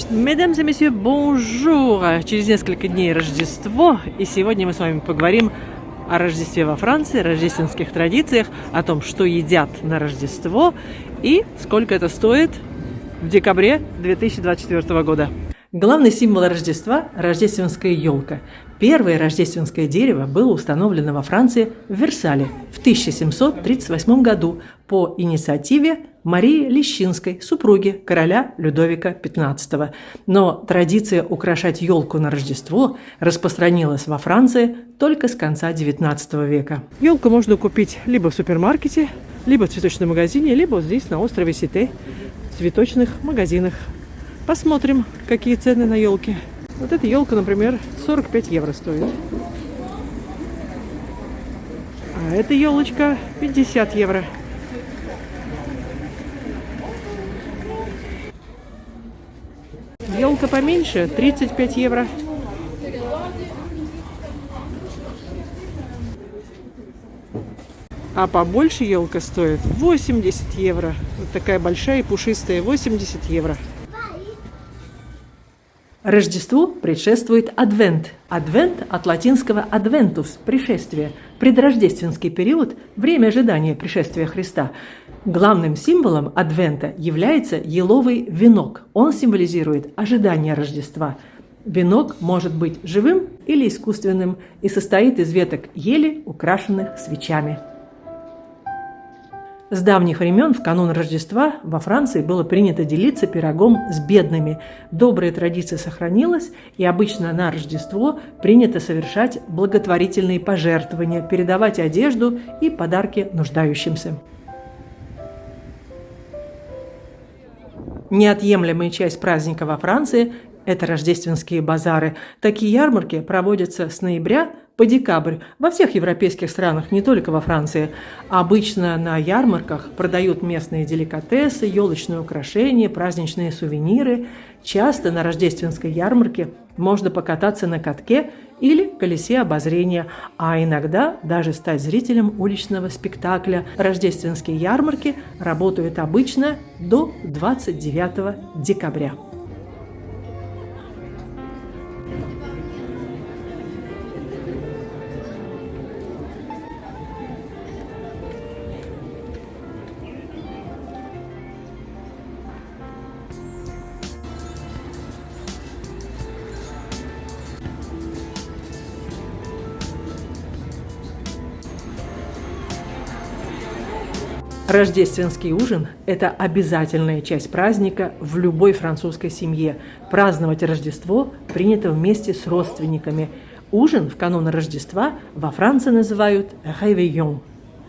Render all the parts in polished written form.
Mesdames et messieurs, bonjour! Через несколько дней Рождество, и сегодня мы с вами поговорим о Рождестве во Франции, рождественских традициях, о том, что едят на Рождество и сколько это стоит в декабре 2024 года. Главный символ Рождества – рождественская елка. Первое рождественское дерево было установлено во Франции в Версале в 1738 году по инициативе Марии Лещинской, супруги короля Людовика XV. Но традиция украшать елку на Рождество распространилась во Франции только с конца XIX века. Елку можно купить либо в супермаркете, либо в цветочном магазине, либо здесь на острове Сите в цветочных магазинах. Посмотрим, какие цены на елки. Вот эта елка, например, 45 евро стоит. А эта елочка 50 евро. Елка поменьше 35 евро. А побольше елка стоит 80 евро. Вот такая большая и пушистая, 80 евро. Рождеству предшествует Адвент. Адвент от латинского adventus – пришествие. Предрождественский период – время ожидания пришествия Христа. Главным символом Адвента является еловый венок. Он символизирует ожидание Рождества. Венок может быть живым или искусственным и состоит из веток ели, украшенных свечами. С давних времен в канун Рождества во Франции было принято делиться пирогом с бедными. Добрая традиция сохранилась, и обычно на Рождество принято совершать благотворительные пожертвования, передавать одежду и подарки нуждающимся. Неотъемлемая часть праздника во Франции – это рождественские базары. Такие ярмарки проводятся с ноября по декабрь во всех европейских странах, не только во Франции. Обычно на ярмарках продают местные деликатесы, елочные украшения, праздничные сувениры. Часто на рождественской ярмарке можно покататься на катке или колесе обозрения, а иногда даже стать зрителем уличного спектакля. Рождественские ярмарки работают обычно до 29 декабря. Рождественский ужин – это обязательная часть праздника в любой французской семье. Праздновать Рождество принято вместе с родственниками. Ужин в канун Рождества во Франции называют «réveillon».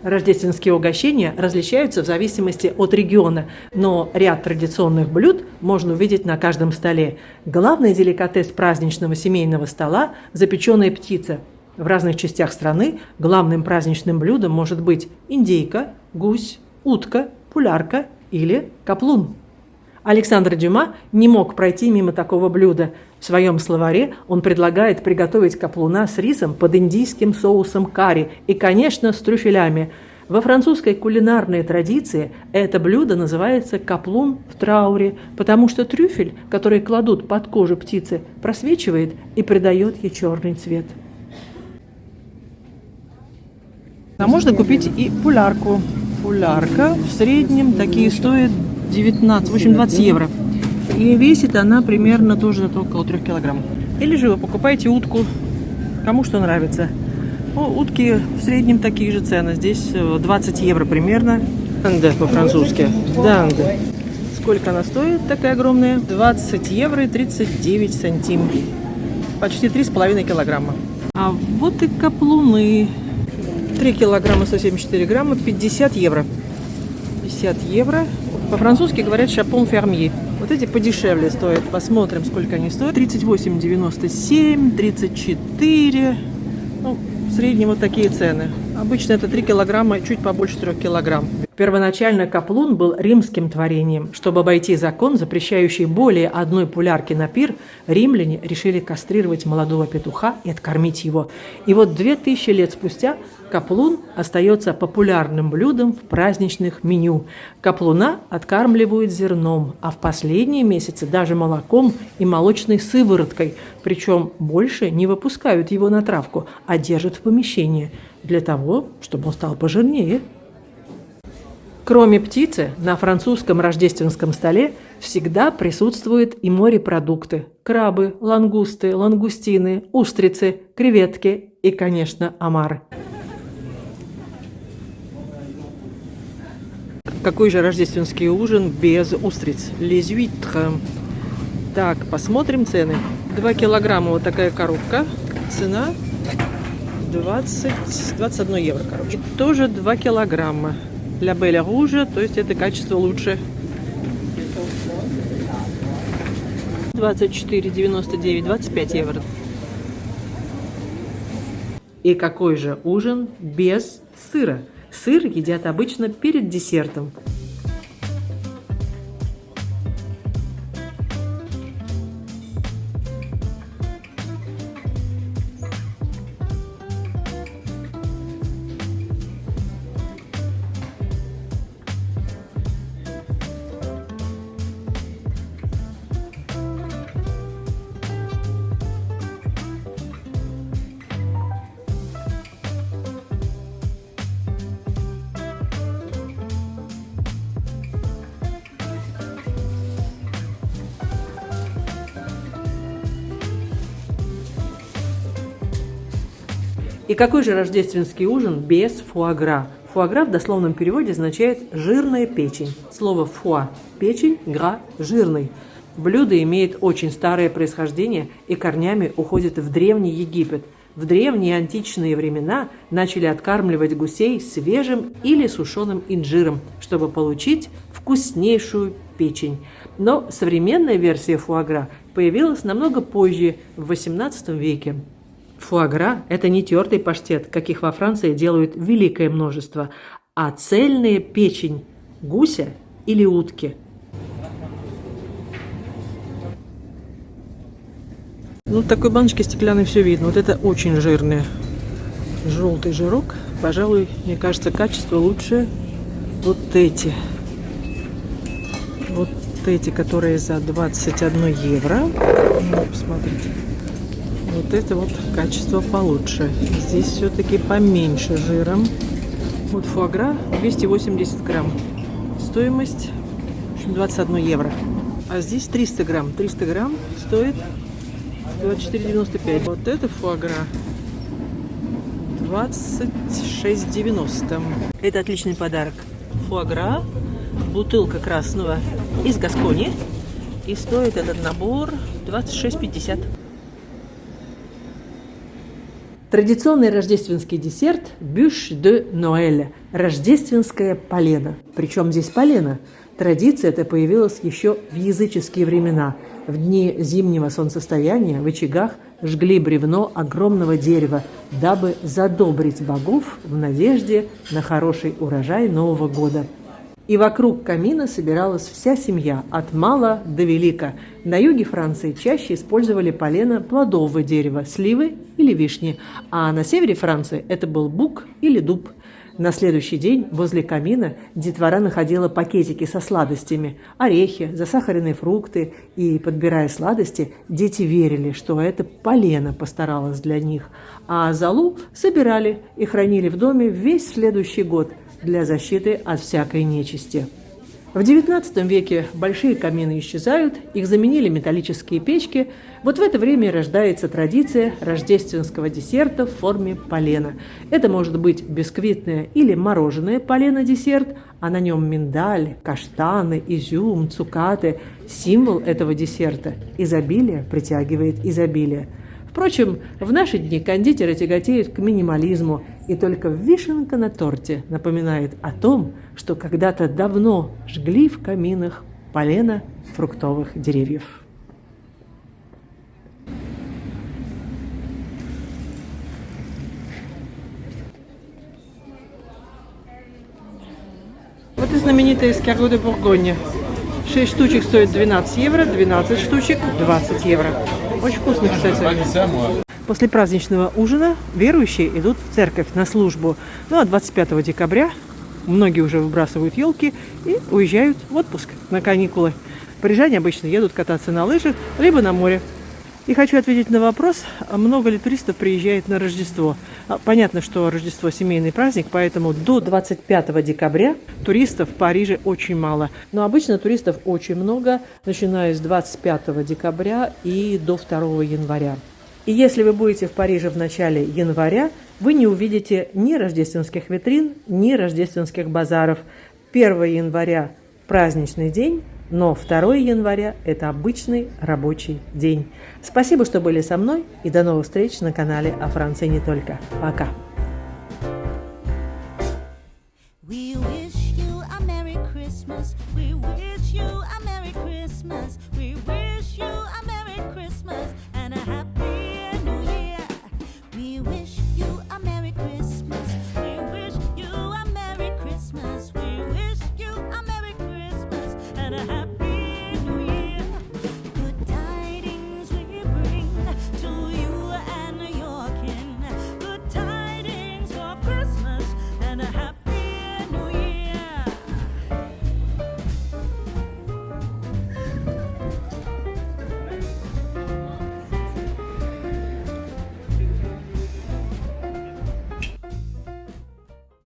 Рождественские угощения различаются в зависимости от региона, но ряд традиционных блюд можно увидеть на каждом столе. Главный деликатес праздничного семейного стола – запеченная птица. В разных частях страны главным праздничным блюдом может быть индейка, гусь, утка, пулярка или каплун. Александр Дюма не мог пройти мимо такого блюда. В своем словаре он предлагает приготовить каплуна с рисом под индийским соусом карри и, конечно, с трюфелями. Во французской кулинарной традиции это блюдо называется каплун в трауре, потому что трюфель, который кладут под кожу птицы, просвечивает и придает ей черный цвет. А можно купить и пулярку. Пулярка в среднем такие стоят 20 евро. И весит она примерно тоже около 3 килограмм. Или же вы покупаете утку, кому что нравится. Утки в среднем такие же цены. Здесь 20 евро примерно. Данде по-французски. Данде. Сколько она стоит, такая огромная? 20 евро и 39 сантим. Почти 3,5 килограмма. А вот и каплуны. 3 килограмма 174 грамма, 50 евро. 50 евро. По-французски говорят «шапон фермье». Вот эти подешевле стоят. Посмотрим, сколько они стоят. 38,97, 34. В среднем вот такие цены. Обычно это 3 килограмма, чуть побольше 3 килограмм. Первоначально каплун был римским творением. Чтобы обойти закон, запрещающий более одной пулярки на пир, римляне решили кастрировать молодого петуха и откормить его. И вот 2000 лет спустя каплун остается популярным блюдом в праздничных меню. Каплуна откармливают зерном, а в последние месяцы даже молоком и молочной сывороткой. Причем больше не выпускают его на травку, а держат в помещении для того, чтобы он стал пожирнее. Кроме птицы, на французском рождественском столе всегда присутствуют и морепродукты. Крабы, лангусты, лангустины, устрицы, креветки и, конечно, омары. Какой же рождественский ужин без устриц? Les huîtres. Так, посмотрим цены. 2 килограмма вот такая коробка. Цена 21 евро, короче. И тоже 2 килограмма. Для Беля Ружа, то есть это качество лучше. 24,99, 25 евро. И какой же ужин без сыра? Сыр едят обычно перед десертом. И какой же рождественский ужин без фуагра? Фуагра в дословном переводе означает «жирная печень». Слово «фуа» – печень, «гра» – «жирный». Блюдо имеет очень старое происхождение и корнями уходит в Древний Египет. В древние античные времена начали откармливать гусей свежим или сушеным инжиром, чтобы получить вкуснейшую печень. Но современная версия фуагра появилась намного позже, в XVIII веке. Фуагра – это не тертый паштет, каких во Франции делают великое множество, а цельная печень гуся или утки. Ну, в такой баночке стеклянной все видно. Вот это очень жирное. Желтый жирок. Пожалуй, мне кажется, качество лучше вот эти. Вот эти, которые за 21 евро. Ну, посмотрите. Вот это вот качество получше. Здесь все-таки поменьше жиром. Вот фуагра 280 грамм. Стоимость, в общем, 21 евро. А здесь 300 грамм. 300 грамм стоит 24,95. Вот это фуагра 26,90. Это отличный подарок. Фуагра, бутылка красного из Гаскони. И стоит этот набор 26,50. Традиционный рождественский десерт – бюш де Ноэль – рождественское полено. Причем здесь полено? Традиция эта появилась еще в языческие времена. В дни зимнего солнцестояния в очагах жгли бревно огромного дерева, дабы задобрить богов в надежде на хороший урожай Нового года. И вокруг камина собиралась вся семья, от мала до велика. На юге Франции чаще использовали полено плодового дерева, сливы или вишни, а на севере Франции это был бук или дуб. На следующий день возле камина детвора находила пакетики со сладостями, орехи, засахаренные фрукты, и, подбирая сладости, дети верили, что это полено постаралось для них, а золу собирали и хранили в доме весь следующий год для защиты от всякой нечисти. В XIX веке большие камины исчезают, их заменили металлические печки. Вот в это время рождается традиция рождественского десерта в форме полена. Это может быть бисквитное или мороженое полено-десерт, а на нем миндаль, каштаны, изюм, цукаты. Символ этого десерта – изобилие притягивает изобилие. Впрочем, в наши дни кондитеры тяготеют к минимализму, и только вишенка на торте напоминает о том, что когда-то давно жгли в каминах полено фруктовых деревьев. знаменитые эскаргот де Бургонье. 6 штучек стоит 12 евро, 12 штучек 20 евро. Очень вкусно, кстати. После праздничного ужина верующие идут в церковь на службу. Ну а 25 декабря многие уже выбрасывают елки и уезжают в отпуск на каникулы. Парижане обычно едут кататься на лыжах, либо на море. И хочу ответить на вопрос, много ли туристов приезжает на Рождество. Понятно, что Рождество – семейный праздник, поэтому до 25 декабря туристов в Париже очень мало. Но обычно туристов очень много, начиная с 25 декабря и до 2 января. И если вы будете в Париже в начале января, вы не увидите ни рождественских витрин, ни рождественских базаров. 1 января – праздничный день, но 2 января – это обычный рабочий день. Спасибо, что были со мной, и до новых встреч на канале «О Франции не только». Пока! And a